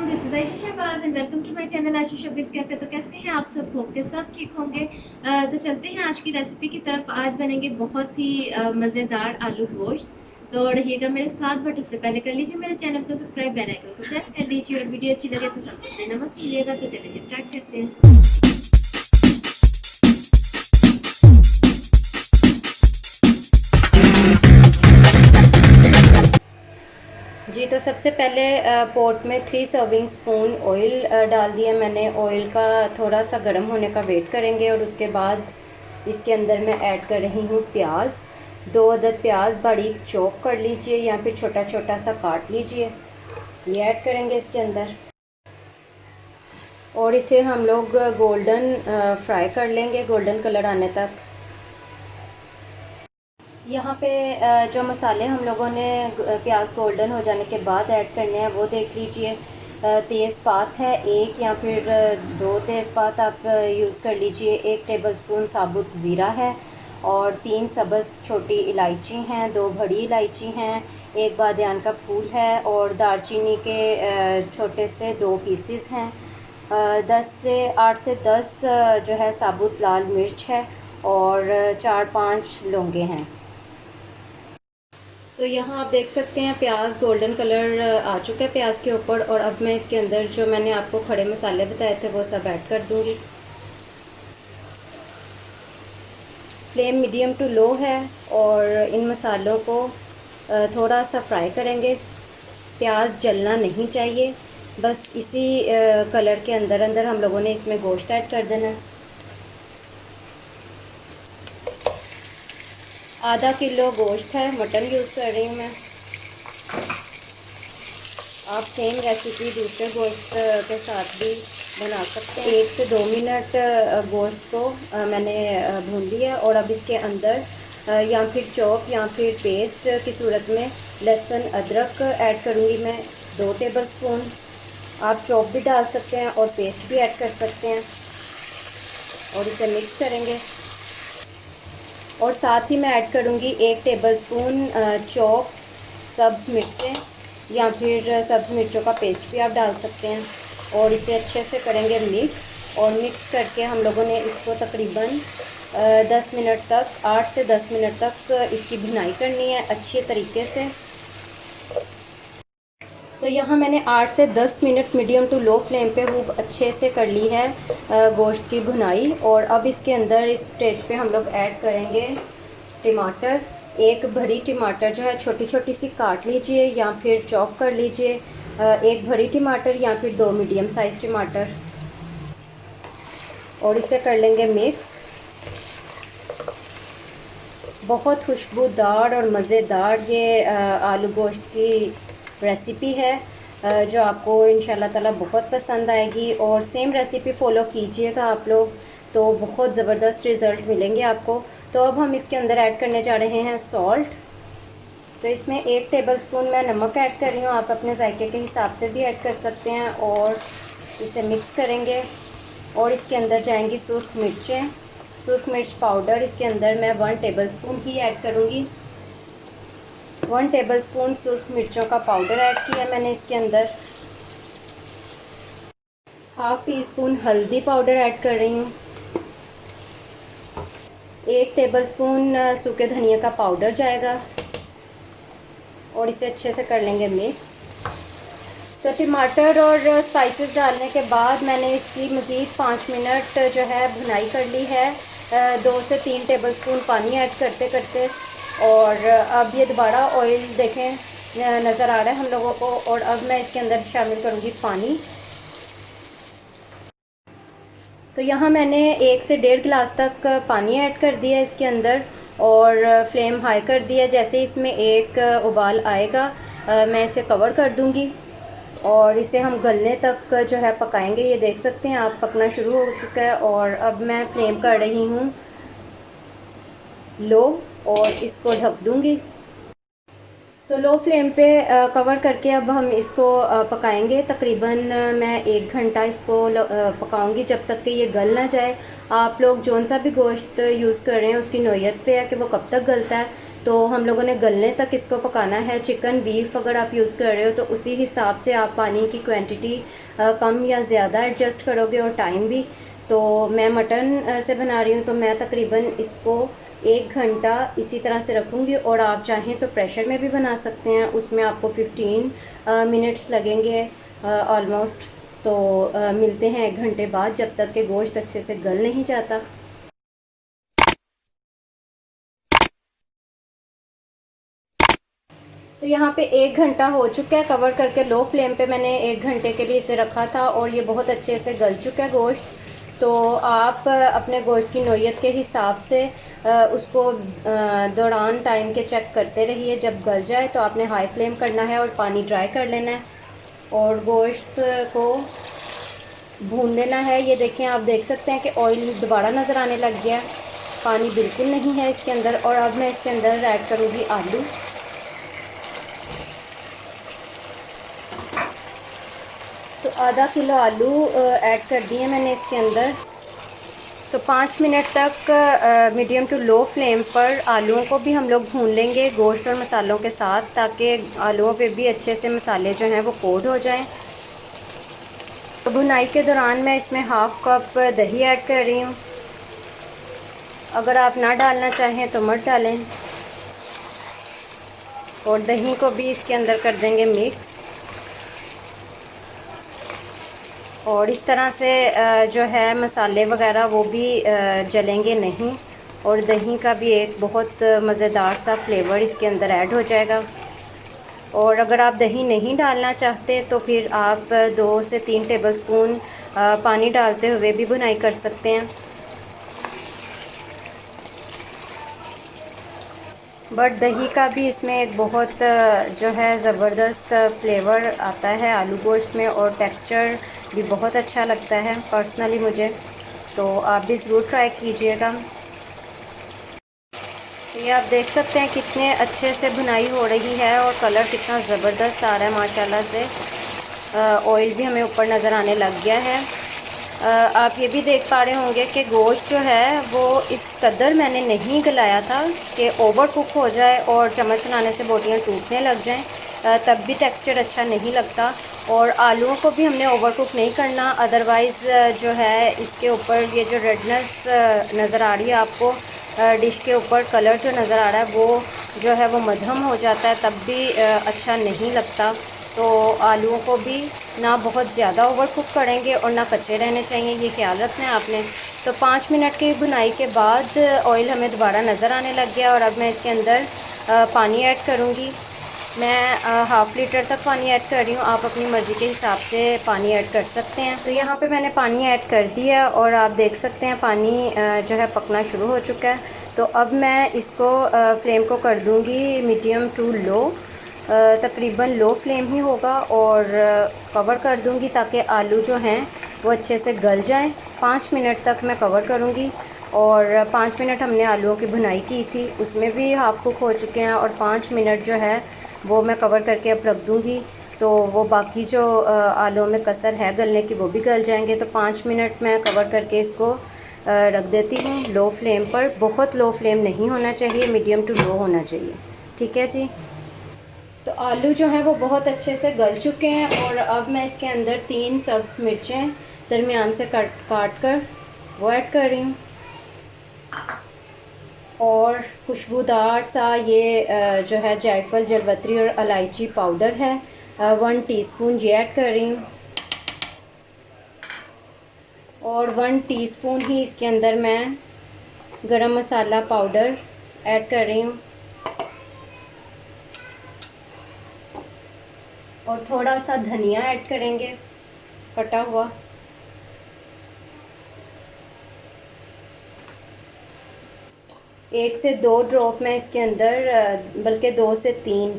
This is Ayesha Shahbaz and welcome to my channel Ayesha Shahbaz cafe. तो कैसे हैं आप सब? होप के सब ठीक होंगे। तो चलते हैं आज की रेसिपी की तरफ। आज बनेंगे बहुत ही मज़ेदार आलू गोश्त। तो रहिएगा मेरे साथ, बट उससे पहले कर लीजिए मेरे चैनल को सब्सक्राइब, बेल आइकन को प्रेस कर लीजिए और वीडियो अच्छी लगे तो थम्स अप देना मत भूलिएगा। तो चलिए स्टार्ट करते हैं। जी, तो सबसे पहले पॉट में 3 सर्विंग स्पून ऑयल डाल दिया मैंने। ऑयल का थोड़ा सा गर्म होने का वेट करेंगे और उसके बाद इसके अंदर मैं ऐड कर रही हूँ प्याज। 2 अदद प्याज बारीक चॉप कर लीजिए या फिर छोटा छोटा सा काट लीजिए। ये ऐड करेंगे इसके अंदर और इसे हम लोग गोल्डन फ्राई कर लेंगे, गोल्डन कलर आने तक। यहाँ पे जो मसाले हम लोगों ने प्याज गोल्डन हो जाने के बाद ऐड करने हैं वो देख लीजिए। तेज़पात है एक या फिर 2 तेज़पात आप यूज़ कर लीजिए। 1 टेबलस्पून साबुत ज़ीरा है और 3 सब्ज़ छोटी इलायची हैं, 2 बड़ी इलायची हैं, 1 बादियान का फूल है और दालचीनी के छोटे से 2 पीसेस हैं। 8 से 10 जो है साबुत लाल मिर्च है और 4-5 लौंगे हैं। तो यहाँ आप देख सकते हैं प्याज गोल्डन कलर आ चुका है प्याज के ऊपर। और अब मैं इसके अंदर जो मैंने आपको खड़े मसाले बताए थे वो सब ऐड कर दूँगी। फ्लेम मीडियम टू लो है और इन मसालों को थोड़ा सा फ्राई करेंगे। प्याज जलना नहीं चाहिए, बस इसी कलर के अंदर अंदर हम लोगों ने इसमें गोश्त ऐड कर देना है। आधा किलो गोश्त है, मटन यूज़ कर रही हूँ मैं। आप सेम रेसिपी दूसरे गोश्त के साथ भी बना सकते हैं। 1 से 2 मिनट गोश्त को मैंने भून लिया और अब इसके अंदर या फिर चॉप या फिर पेस्ट की सूरत में लहसुन अदरक ऐड करूँगी मैं 2 टेबलस्पून। आप चॉप भी डाल सकते हैं और पेस्ट भी ऐड कर सकते हैं और इसे मिक्स करेंगे। और साथ ही मैं ऐड करूँगी 1 टेबलस्पून चॉप सब्ज़ मिर्चें या फिर सब्ज़ मिर्चों का पेस्ट भी आप डाल सकते हैं और इसे अच्छे से करेंगे मिक्स। और मिक्स करके हम लोगों ने इसको तकरीबन 10 मिनट तक, 8 से 10 मिनट तक इसकी भुनाई करनी है अच्छे तरीके से। तो यहाँ मैंने 8 से 10 minute medium to low flame पे खूब अच्छे से कर ली है गोश्त की भुनाई। और अब इसके अंदर इस स्टेज पे हम लोग ऐड करेंगे टमाटर। 1 बड़ी टमाटर जो है छोटी छोटी सी काट लीजिए या फिर चॉप कर लीजिए। 1 बड़ी टमाटर या फिर 2 मीडियम साइज़ टमाटर और इसे कर लेंगे मिक्स। बहुत खुशबूदार और मज़ेदार ये आलू गोश्त की रेसिपी है जो आपको इंशाल्लाह ताला बहुत पसंद आएगी। और सेम रेसिपी फॉलो कीजिएगा आप लोग तो बहुत ज़बरदस्त रिज़ल्ट मिलेंगे आपको। तो अब हम इसके अंदर ऐड करने जा रहे हैं सॉल्ट। तो इसमें 1 टेबलस्पून मैं नमक ऐड कर रही हूँ, आप अपने जायके के हिसाब से भी ऐड कर सकते हैं। और इसे मिक्स करेंगे और इसके अंदर जाएंगी सुर्ख मिर्चें, सुर्ख मिर्च पाउडर। इसके अंदर मैं 1 टेबलस्पून ही ऐड करूँगी। 1 टेबलस्पून सुर्ख मिर्चों का पाउडर ऐड किया मैंने इसके अंदर। हाफ़ टी स्पून हल्दी पाउडर ऐड कर रही हूँ। 1 टेबलस्पून सूखे धनिया का पाउडर जाएगा और इसे अच्छे से कर लेंगे मिक्स। तो टमाटर और स्पाइसेस डालने के बाद मैंने इसकी मज़ीद 5 मिनट जो है भुनाई कर ली है 2 से 3 टेबलस्पून पानी ऐड करते करते। और अब ये दोबारा ऑयल देखें नज़र आ रहा है हम लोगों को। और अब मैं इसके अंदर शामिल करूँगी पानी। तो यहाँ मैंने 1 से 1.5 गिलास तक पानी ऐड कर दिया इसके अंदर और फ्लेम हाई कर दिया। जैसे इसमें एक उबाल आएगा मैं इसे कवर कर दूँगी और इसे हम गलने तक जो है पकाएंगे। ये देख सकते हैं आप पकना शुरू हो चुका है। और अब मैं फ्लेम कर रही हूँ लो और इसको ढक दूँगी। तो लो फ्लेम पे कवर करके अब हम इसको पकाएंगे। तकरीबन मैं 1 घंटा इसको पकाऊंगी जब तक कि ये गल ना जाए। आप लोग जौन सा भी गोश्त यूज़ कर रहे हैं उसकी नौयत पे है कि वो कब तक गलता है। तो हम लोगों ने गलने तक इसको पकाना है। चिकन बीफ अगर आप यूज़ कर रहे हो तो उसी हिसाब से आप पानी की क्वांटिटी कम या ज़्यादा एडजस्ट करोगे, और टाइम भी। तो मैं मटन से बना रही हूँ, तो मैं तकरीबन इसको 1 घंटा इसी तरह से रखूँगी। और आप चाहें तो प्रेशर में भी बना सकते हैं, उसमें आपको 15 मिनट्स लगेंगे ऑलमोस्ट। तो मिलते हैं 1 घंटे बाद, जब तक कि गोश्त अच्छे से गल नहीं जाता। तो यहाँ पे 1 घंटा हो चुका है, कवर करके लो फ्लेम पे मैंने 1 घंटे के लिए इसे रखा था, और ये बहुत अच्छे से गल चुका है गोश्त। तो आप अपने गोश्त की नोयत के हिसाब से उसको दौरान टाइम के चेक करते रहिए। जब गल जाए तो आपने हाई फ्लेम करना है और पानी ड्राई कर लेना है, और गोश्त को भून लेना है। ये देखें, आप देख सकते हैं कि ऑयल दोबारा नज़र आने लग गया, पानी बिल्कुल नहीं है इसके अंदर। और अब मैं इसके अंदर ऐड करूँगी आलू। तो आधा किलो आलू ऐड कर दिए मैंने इसके अंदर। तो 5 मिनट तक मीडियम टू लो फ्लेम पर आलूओं को भी हम लोग भून लेंगे गोश्त और मसालों के साथ, ताकि आलूओं पे भी अच्छे से मसाले जो हैं वो कोट हो जाएं। तो भुनाई के दौरान मैं इसमें हाफ़ कप दही ऐड कर रही हूँ। अगर आप ना डालना चाहें तो मत डालें। और दही को भी इसके अंदर कर देंगे मिक्स। और इस तरह से जो है मसाले वगैरह वो भी जलेंगे नहीं, और दही का भी एक बहुत मज़ेदार सा फ्लेवर इसके अंदर ऐड हो जाएगा। और अगर आप दही नहीं डालना चाहते तो फिर आप 2 से 3 टेबलस्पून पानी डालते हुए भी भुनाई कर सकते हैं। बट दही का भी इसमें एक बहुत जो है ज़बरदस्त फ्लेवर आता है आलू गोश्त में, और टेक्सचर भी बहुत अच्छा लगता है पर्सनली मुझे। तो आप भी ज़रूर ट्राई कीजिएगा। ये आप देख सकते हैं कितने अच्छे से भुनाई हो रही है, और कलर कितना ज़बरदस्त आ रहा है माशाल्लाह से। ऑयल भी हमें ऊपर नज़र आने लग गया है। आप ये भी देख पा रहे होंगे कि गोश्त जो है वो इस कदर मैंने नहीं गलाया था कि ओवर कुक हो जाए और चम्मच चलाने से बोटियाँ टूटने लग जाएं, तब भी टेक्सचर अच्छा नहीं लगता। और आलूओं को भी हमने ओवर कुक नहीं करना, अदरवाइज़ जो है इसके ऊपर ये जो रेडनेस नज़र आ रही है आपको डिश के ऊपर, कलर जो नज़र आ रहा है वो जो है वो मध्यम हो जाता है, तब भी अच्छा नहीं लगता। तो आलूओं को भी ना बहुत ज़्यादा ओवर कुक करेंगे और ना कच्चे रहने चाहिए, ये ख्याल रखना है आपने। तो 5 मिनट की भुनाई के बाद ऑयल हमें दोबारा नज़र आने लग गया, और अब मैं इसके अंदर पानी ऐड करूँगी। मैं हाफ़ लीटर तक पानी ऐड कर रही हूँ, आप अपनी मर्ज़ी के हिसाब से पानी ऐड कर सकते हैं। तो यहाँ पे मैंने पानी ऐड कर दिया, और आप देख सकते हैं पानी जो है पकना शुरू हो चुका है। तो अब मैं इसको फ्लेम को कर दूँगी मीडियम टू लो, तकरीबन लो फ्लेम ही होगा, और कवर कर दूँगी ताकि आलू जो हैं वो अच्छे से गल जाएं। 5 मिनट तक मैं कवर करूँगी, और 5 मिनट हमने आलूओं की भुनाई की थी, उसमें भी हाफ़ कुक हो चुके हैं, और 5 मिनट जो है वो मैं कवर करके अब रख दूँगी। तो वो बाकी जो आलूओं में कसर है गलने की वो भी गल जाएंगे। तो 5 मिनट मैं कवर करके इसको रख देती हूँ लो फ्लेम पर। बहुत लो फ्लेम नहीं होना चाहिए, मीडियम टू लो होना चाहिए। ठीक है जी। तो आलू जो है वो बहुत अच्छे से गल चुके हैं, और अब मैं इसके अंदर 3 सब्ज़ मिर्चें दरमियान से काट कर वो ऐड कर रही हूँ। और खुशबूदार सा ये जो है जायफल, जलवत्री और इलायची पाउडर है, 1 टीस्पून ये ऐड कर रही हूँ। और 1 टीस्पून ही इसके अंदर मैं गरम मसाला पाउडर ऐड कर रही हूँ, और थोड़ा सा धनिया ऐड करेंगे कटा हुआ। एक से 2 ड्रॉप मैं इसके अंदर, बल्कि 2 से 3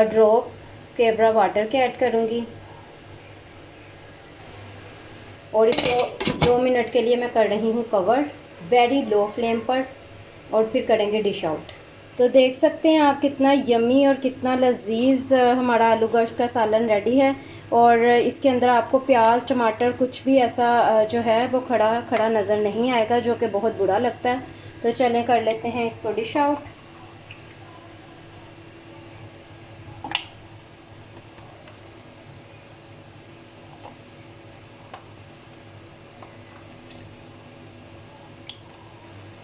ड्रॉप केवड़ा वाटर के ऐड करूँगी, और इसको 2 मिनट के लिए मैं कर रही हूँ कवर वेरी लो फ्लेम पर, और फिर करेंगे डिश आउट। तो देख सकते हैं आप कितना यमी और कितना लजीज हमारा आलू गोश्त का सालन रेडी है। और इसके अंदर आपको प्याज, टमाटर कुछ भी ऐसा जो है वो खड़ा खड़ा नज़र नहीं आएगा, जो कि बहुत बुरा लगता है। तो चलें कर लेते हैं इसको डिश आउट।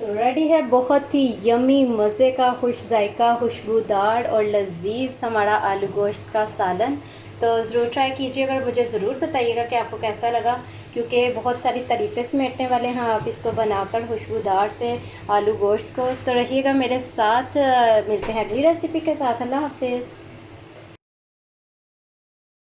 तो रेडी है बहुत ही यमी मज़े का, खुश जायका, खुशबूदार और लजीज हमारा आलू गोश्त का सालन। तो ज़रूर ट्राई कीजिएगा और मुझे ज़रूर बताइएगा कि आपको कैसा लगा, क्योंकि बहुत सारी तारीफ़ें समेटने वाले हैं आप इसको बनाकर खुशबूदार से आलू गोश्त को। तो रहिएगा मेरे साथ, मिलते हैं अगली रेसिपी के साथ। अल्लाह हाफिज़।